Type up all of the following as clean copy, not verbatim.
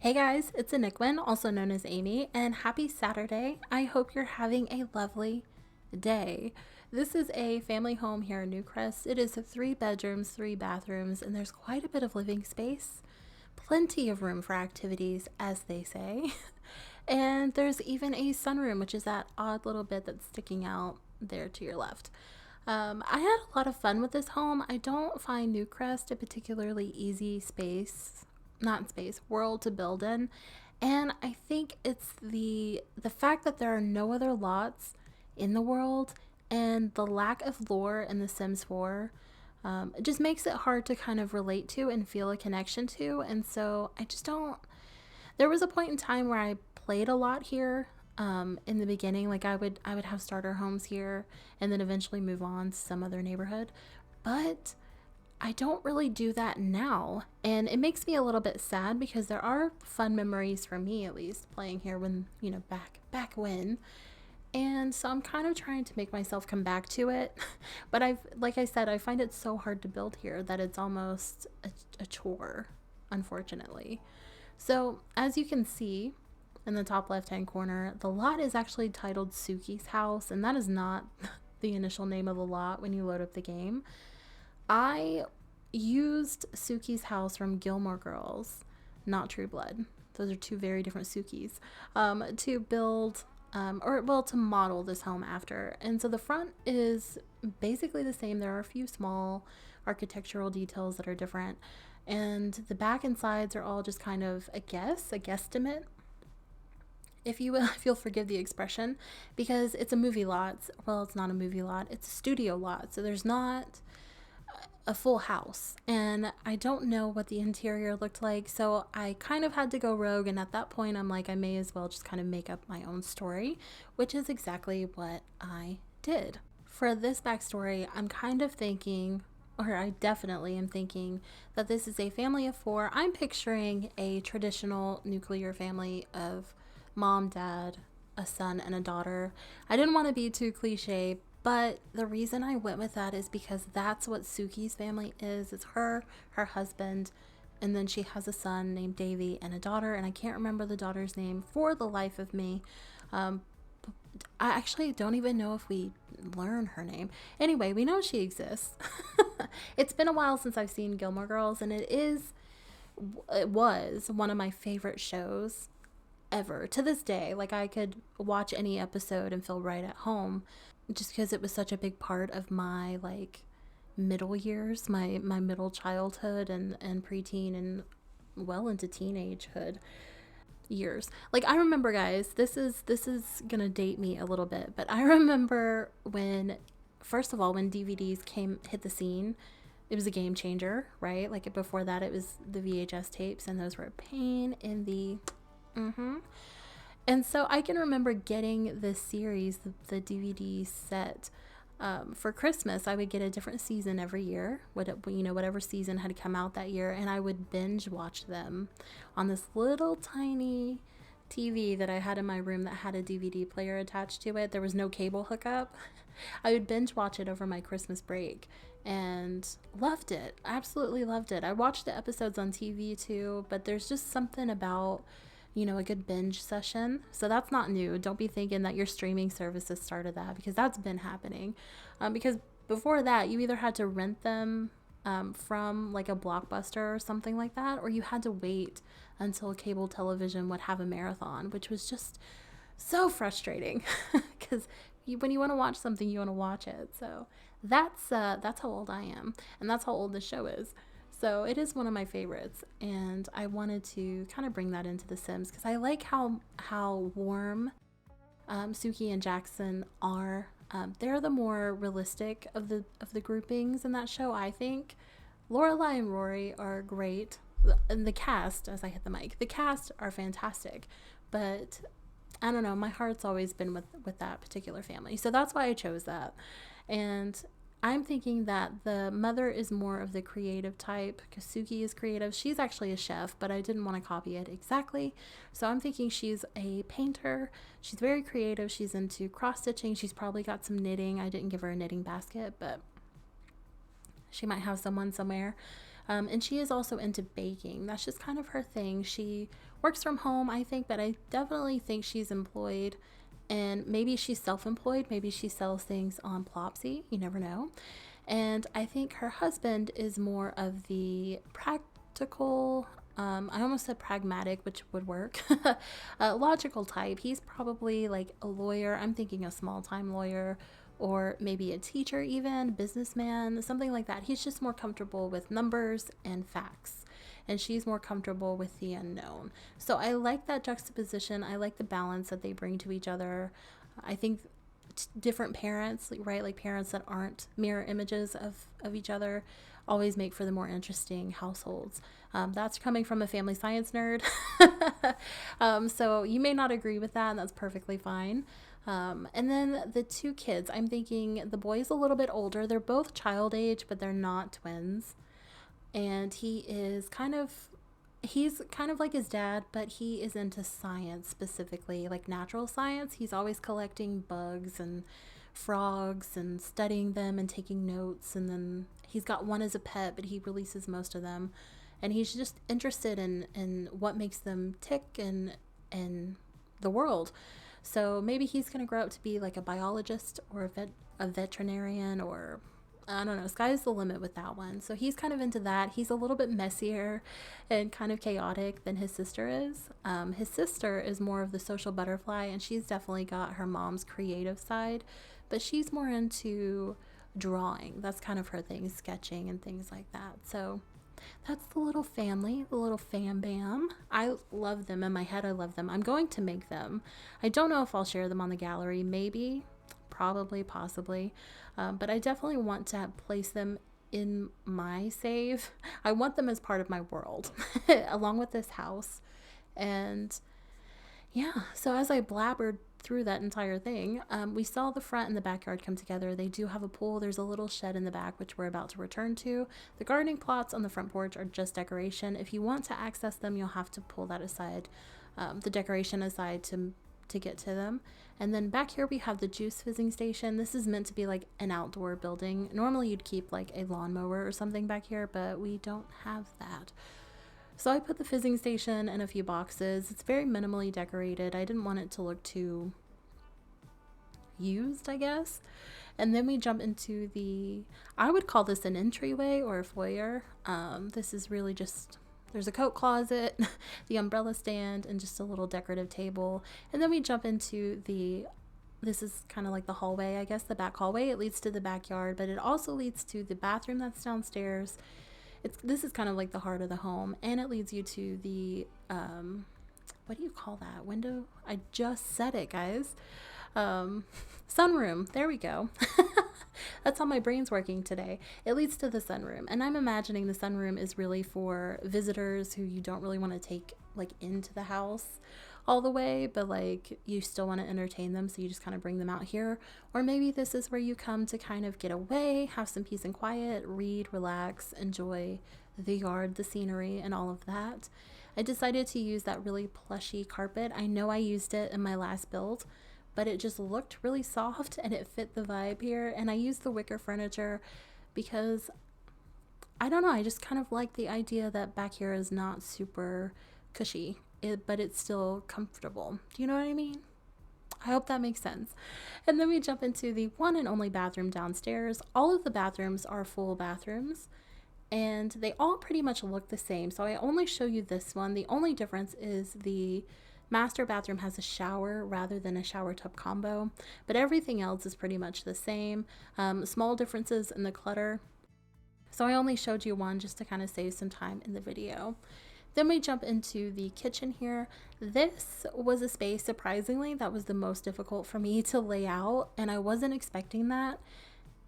Hey guys, it's ANicWin, also known as Amy, and happy Saturday. I hope you're having a lovely day. This is a family home here in Newcrest. It is 3 bedrooms, 3 bathrooms, and there's quite a bit of living space. Plenty of room for activities, as they say. And there's even a sunroom, which is that odd little bit that's sticking out there to your left. I had a lot of fun with this home. I don't find Newcrest a particularly easy world to build in. And I think it's the fact that there are no other lots in the world and the lack of lore in The Sims 4. It just makes it hard to kind of relate to and feel a connection to. And so I just don't. There was a point in time where I played a lot here. In the beginning, like I would have starter homes here and then eventually move on to some other neighborhood. But I don't really do that now, and it makes me a little bit sad because there are fun memories for me, at least, playing here when, back when. And so I'm kind of trying to make myself come back to it. But like I said, I find it so hard to build here that it's almost a chore, unfortunately. So as you can see in the top left hand corner, the lot is actually titled Sookie's house, and that is not the initial name of the lot when you load up the game. I used Sookie's house from Gilmore Girls, not True Blood. Those are two very different Sookies. To build, to model this home after. And so the front is basically the same. There are a few small architectural details that are different. And the back and sides are all just kind of a guesstimate, if you will, if you'll forgive the expression, because it's a movie lot. Well, it's not a movie lot, it's a studio lot. So there's not a full house, and I don't know what the interior looked like, so I kind of had to go rogue. And at that point I'm like, I may as well just kind of make up my own story, which is exactly what I did. For this backstory, I'm kind of thinking, or I definitely am thinking, that this is a family of 4. I'm picturing a traditional nuclear family of mom, dad, a son, and a daughter. I didn't want to be too cliche, but the reason I went with that is because that's what Sookie's family is. It's her husband, and then she has a son named Davy and a daughter, and I can't remember the daughter's name for the life of me. I actually don't even know if we learn her name. Anyway, we know she exists. It's been a while since I've seen Gilmore Girls, and it was one of my favorite shows ever to this day. Like, I could watch any episode and feel right at home, just because it was such a big part of my middle years, my middle childhood and preteen and well into teenagehood years. Like, I remember, guys, this is gonna date me a little bit, but I remember when, first of all, when DVDs hit the scene. It was a game changer, right? Like, before that it was the VHS tapes, and those were a pain in the And so I can remember getting this series, the DVD set, for Christmas. I would get a different season every year, whatever season had come out that year, and I would binge watch them on this little tiny TV that I had in my room that had a DVD player attached to it. There was no cable hookup. I would binge watch it over my Christmas break and loved it. Absolutely loved it. I watched the episodes on TV too, but there's just something about a good binge session. So that's not new. Don't be thinking that your streaming services started that, because that's been happening. Because before that, you either had to rent them from like a Blockbuster or something like that, or you had to wait until cable television would have a marathon, which was just so frustrating because when you want to watch something, you want to watch it. So that's how old I am, and that's how old the show is. So it is one of my favorites, and I wanted to kind of bring that into The Sims because I like how warm Sookie and Jackson are. They're the more realistic of the groupings in that show, I think. Lorelai and Rory are great, and the cast, as I hit the mic, the cast are fantastic. But I don't know, my heart's always been with that particular family, so that's why I chose that. And I'm thinking that the mother is more of the creative type, because Sookie is creative. She's actually a chef, but I didn't want to copy it exactly. So I'm thinking she's a painter. She's very creative. She's into cross-stitching. She's probably got some knitting. I didn't give her a knitting basket, but she might have someone somewhere. And she is also into baking. That's just kind of her thing. She works from home, I think, but I definitely think she's employed. And maybe she's self-employed. Maybe she sells things on Plopsy. You never know. And I think her husband is more of the practical, I almost said pragmatic, which would work, logical type. He's probably like a lawyer. I'm thinking a small-time lawyer, or maybe a teacher, even businessman, something like that. He's just more comfortable with numbers and facts, and she's more comfortable with the unknown. So I like that juxtaposition. I like the balance that they bring to each other. I think different parents, right, like parents that aren't mirror images of each other, always make for the more interesting households. That's coming from a family science nerd. So you may not agree with that, and that's perfectly fine. And then the two kids, I'm thinking the boy's a little bit older. They're both child age, but they're not twins. And he's kind of like his dad, but he is into science, specifically like natural science. He's always collecting bugs and frogs and studying them and taking notes. And then he's got one as a pet, but he releases most of them. And he's just interested in what makes them tick and the world. So maybe he's going to grow up to be like a biologist or a veterinarian, or I don't know, sky's the limit with that one. So he's kind of into that. He's a little bit messier and kind of chaotic than his sister is. His sister is more of the social butterfly, and she's definitely got her mom's creative side, but she's more into drawing. That's kind of her thing, sketching and things like that. So that's the little family, the little fam bam. I love them. In my head, I love them. I'm going to make them. I don't know if I'll share them on the gallery. Maybe, probably, possibly. But I definitely want to place them in my save. I want them as part of my world, along with this house. And yeah, so as I blabbered through that entire thing, we saw the front and the backyard come together. They do have a pool. There's a little shed in the back, which we're about to return to. The gardening plots on the front porch are just decoration. If you want to access them, you'll have to pull that aside, the decoration aside to get to them. And then back here we have the juice fizzing station. This is meant to be like an outdoor building. Normally you'd keep like a lawnmower or something back here, but we don't have that. So I put the fizzing station in a few boxes. It's very minimally decorated. I didn't want it to look too used, I guess. And then we jump into I would call this an entryway or a foyer. This is really just, there's a coat closet, the umbrella stand, and just a little decorative table. And then we jump into this is kind of like the hallway, I guess, the back hallway. It leads to the backyard, but it also leads to the bathroom that's downstairs. This is kind of like the heart of the home, and it leads you to the, what do you call that? Window? I just said it, guys. Sunroom. There we go. That's how my brain's working today. It leads to the sunroom, and I'm imagining the sunroom is really for visitors who you don't really want to take like into the house all the way, but like you still want to entertain them, so you just kind of bring them out here. Or maybe this is where you come to kind of get away, have some peace and quiet, read, relax, enjoy the yard, the scenery, and all of that. I decided to use that really plushy carpet. I know I used it in my last build, but it just looked really soft and it fit the vibe here. And I used the wicker furniture because I don't know, I just kind of like the idea that back here is not super cushy, but it's still comfortable. Do you know what I mean? I hope that makes sense. And then we jump into the one and only bathroom downstairs. All of the bathrooms are full bathrooms, and they all pretty much look the same. So I only show you this one. The only difference is the master bathroom has a shower rather than a shower tub combo, but everything else is pretty much the same. Small differences in the clutter. So I only showed you one just to kind of save some time in the video. Then we jump into the kitchen here. This was a space, surprisingly, that was the most difficult for me to lay out, and I wasn't expecting that.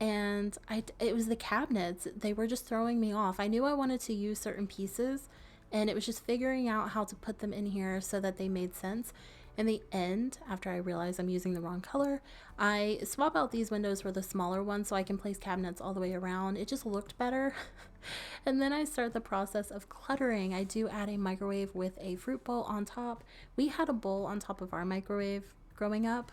And it was the cabinets. They were just throwing me off. I knew I wanted to use certain pieces, and it was just figuring out how to put them in here so that they made sense. In the end, after I realized I'm using the wrong color, I swap out these windows for the smaller ones so I can place cabinets all the way around. It just looked better. And then I start the process of cluttering. I do add a microwave with a fruit bowl on top. We had a bowl on top of our microwave growing up.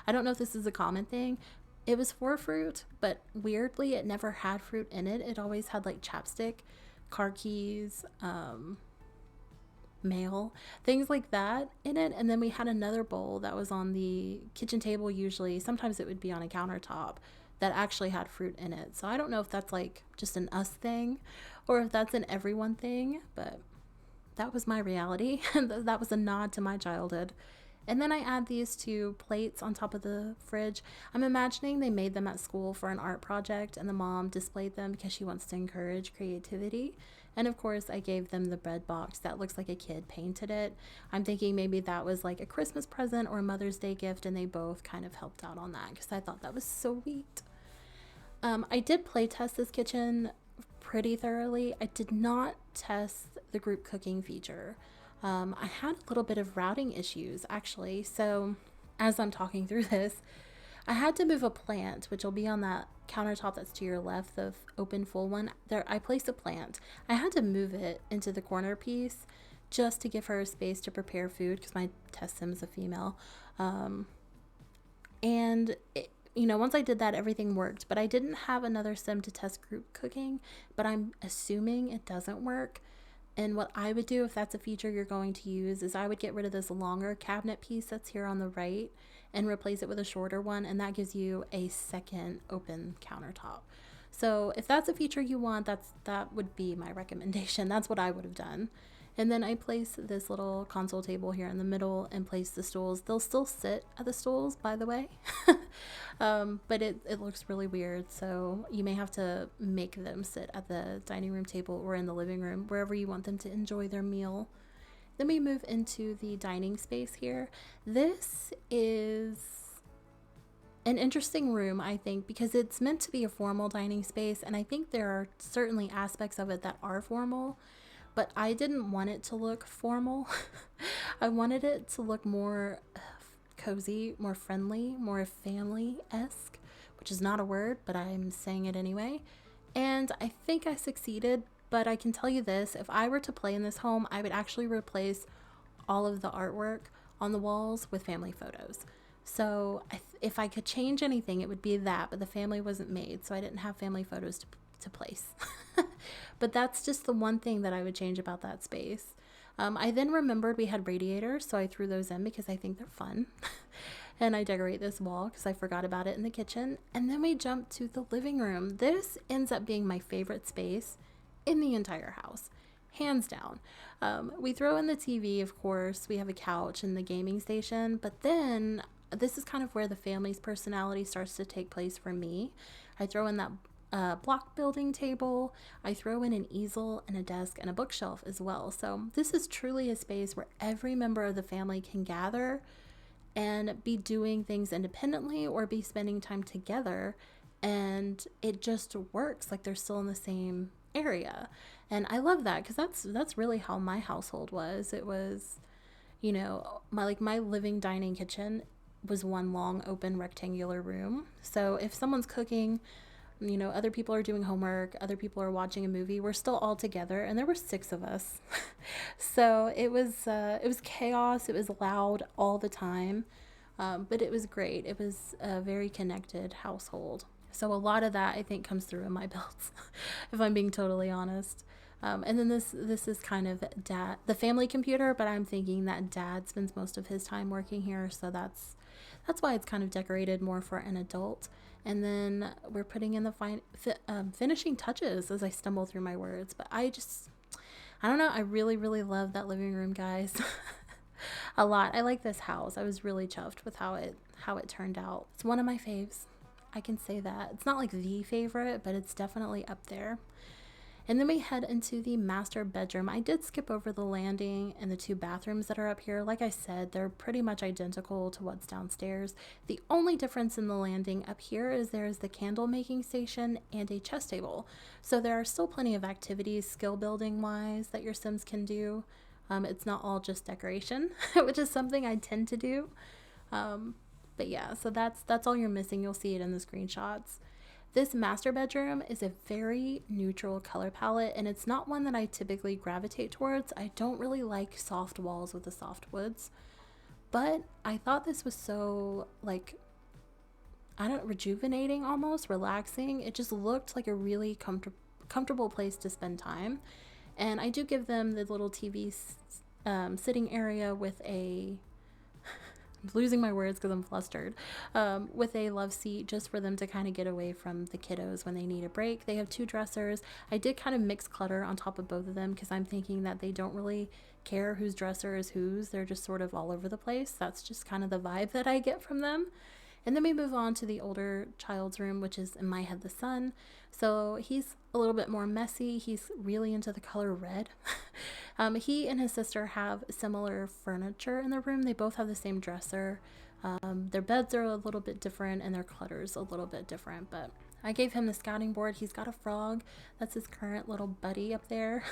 I don't know if this is a common thing. It was for fruit, but weirdly it never had fruit in it. It always had like chapstick car keys, mail, things like that in it. And then we had another bowl that was on the kitchen table, usually. Sometimes it would be on a countertop, that actually had fruit in it. So I don't know if that's like just an us thing or if that's an everyone thing, but that was my reality. That was a nod to my childhood. And then I add these two plates on top of the fridge. I'm imagining they made them at school for an art project, and the mom displayed them because she wants to encourage creativity. And of course, I gave them the bread box that looks like a kid painted it. I'm thinking maybe that was like a Christmas present or a Mother's Day gift, and they both kind of helped out on that because I thought that was sweet. I did play test this kitchen pretty thoroughly. I did not test the group cooking feature. I had a little bit of routing issues actually. So as I'm talking through this, I had to move a plant, which will be on that countertop that's to your left, the open full one. There, I placed a plant. I had to move it into the corner piece just to give her a space to prepare food because my test sim is a female. And it, once I did that, everything worked, but I didn't have another sim to test group cooking, but I'm assuming it doesn't work. And what I would do if that's a feature you're going to use is I would get rid of this longer cabinet piece that's here on the right and replace it with a shorter one, and that gives you a second open countertop. So if that's a feature you want, that would be my recommendation. That's what I would have done. And then I place this little console table here in the middle and place the stools. They'll still sit at the stools, by the way. But it looks really weird. So you may have to make them sit at the dining room table or in the living room, wherever you want them to enjoy their meal. Then we move into the dining space here. This is an interesting room, I think, because it's meant to be a formal dining space. And I think there are certainly aspects of it that are formal. But I didn't want it to look formal. I wanted it to look more cozy, more friendly, more family-esque, which is not a word, but I'm saying it anyway. And I think I succeeded, but I can tell you this, if I were to play in this home, I would actually replace all of the artwork on the walls with family photos. So if I could change anything, it would be that, but the family wasn't made, so I didn't have family photos to place. But that's just the one thing that I would change about that space. I then remembered we had radiators, so I threw those in because I think they're fun. And I decorate this wall because I forgot about it in the kitchen. And then we jump to the living room. This ends up being my favorite space in the entire house, hands down. We throw in the TV, of course. We have a couch and the gaming station, but then this is kind of where the family's personality starts to take place for me. I throw in that block building table. I throw in an easel and a desk and a bookshelf as well. So this is truly a space where every member of the family can gather and be doing things independently or be spending time together, and it just works like they're still in the same area. And I love that because that's really how my household was. It was, my living dining kitchen was one long open rectangular room. So if someone's cooking, other people are doing homework, other people are watching a movie, we're still all together, and there were 6 of us. So it was chaos. It was loud all the time, but it was great. It was a very connected household. So a lot of that, I think, comes through in my builds, if I'm being totally honest. And then this is kind of the family computer, but I'm thinking that dad spends most of his time working here, so that's why it's kind of decorated more for an adult. And then we're putting in the finishing touches as I stumble through my words. But I don't know. I really, really love that living room, guys. A lot. I like this house. I was really chuffed with how it turned out. It's one of my faves. I can say that. It's not like the favorite, but it's definitely up there. And then we head into the master bedroom. I did skip over the landing and the 2 bathrooms that are up here. Like I said, they're pretty much identical to what's downstairs. The only difference in the landing up here is there is the candle making station and a chess table. So there are still plenty of activities, skill building wise, that your Sims can do. It's not all just decoration, which is something I tend to do. But yeah, so that's all you're missing. You'll see it in the screenshots. This master bedroom is a very neutral color palette, and it's not one that I typically gravitate towards. I don't really like soft walls with the soft woods, but I thought this was so, rejuvenating, almost relaxing. It just looked like a really comfortable place to spend time. And I do give them the little TV sitting area with a I'm losing my words because I'm flustered, with a love seat just for them to kind of get away from the kiddos when they need a break. They have 2 dressers. I did kind of mix clutter on top of both of them because I'm thinking that they don't really care whose dresser is whose. They're just sort of all over the place. That's just kind of the vibe that I get from them. And then we move on to the older child's room, which is in my head the son. So he's a little bit more messy. He's really into the color red. He and his sister have similar furniture in their room. They both have the same dresser. Their beds are a little bit different and their clutter's a little bit different. But I gave him the scouting board. He's got a frog. That's his current little buddy up there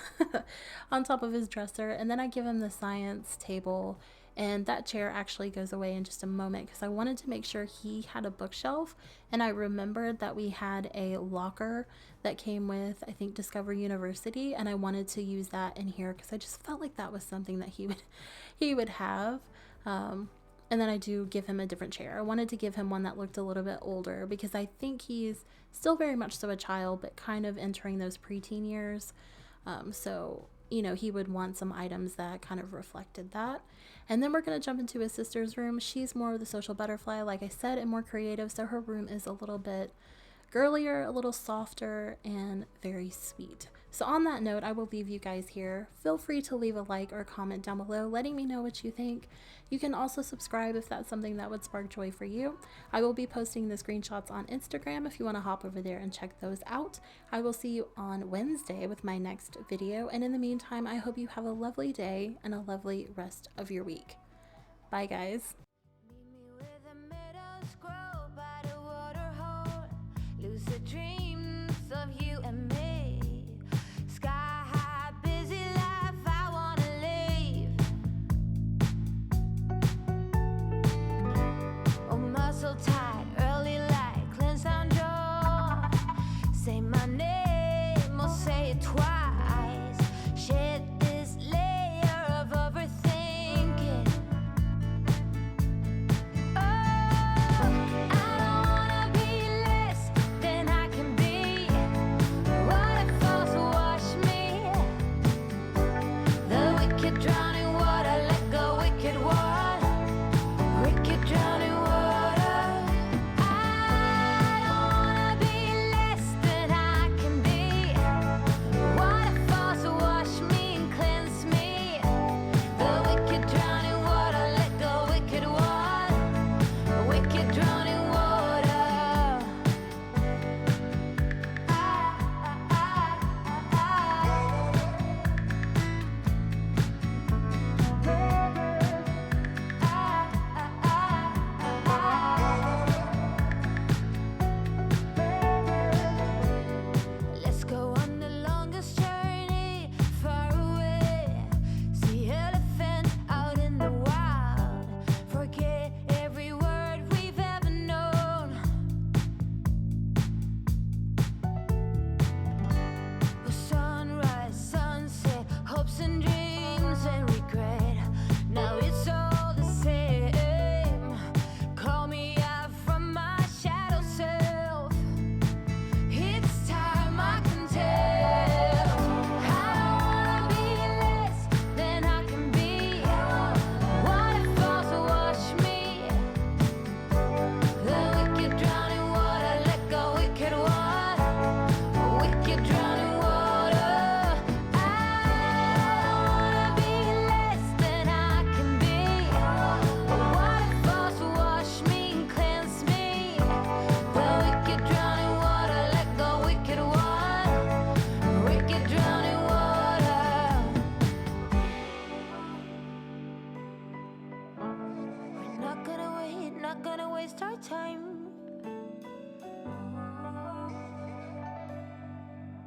on top of his dresser. And then I give him the science table. And that chair actually goes away in just a moment because I wanted to make sure he had a bookshelf. And I remembered that we had a locker that came with, I think, Discovery University. And I wanted to use that in here because I just felt like that was something that he would have. And then I do give him a different chair. I wanted to give him one that looked a little bit older because I think he's still very much so a child, but kind of entering those preteen years. So, you know, he would want some items that kind of reflected that. And then we're going to jump into his sister's room. She's more of the social butterfly, like I said, and more creative. So her room is a little bit girlier, a little softer, and very sweet. So on that note, I will leave you guys here. Feel free to leave a like or comment down below, letting me know what you think. You can also subscribe if that's something that would spark joy for you. I will be posting the screenshots on Instagram if you want to hop over there and check those out. I will see you on Wednesday with my next video. And in the meantime, I hope you have a lovely day and a lovely rest of your week. Bye, guys. Lucid dreams of you and me. Sky high, busy life, I wanna leave. Oh, muscle tight, early light, cleanse down jaw. Say my name or say it twice. Shed this layer of overthinking. Time.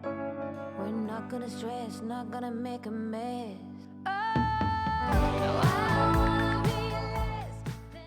We're not gonna stress, not gonna make a mess.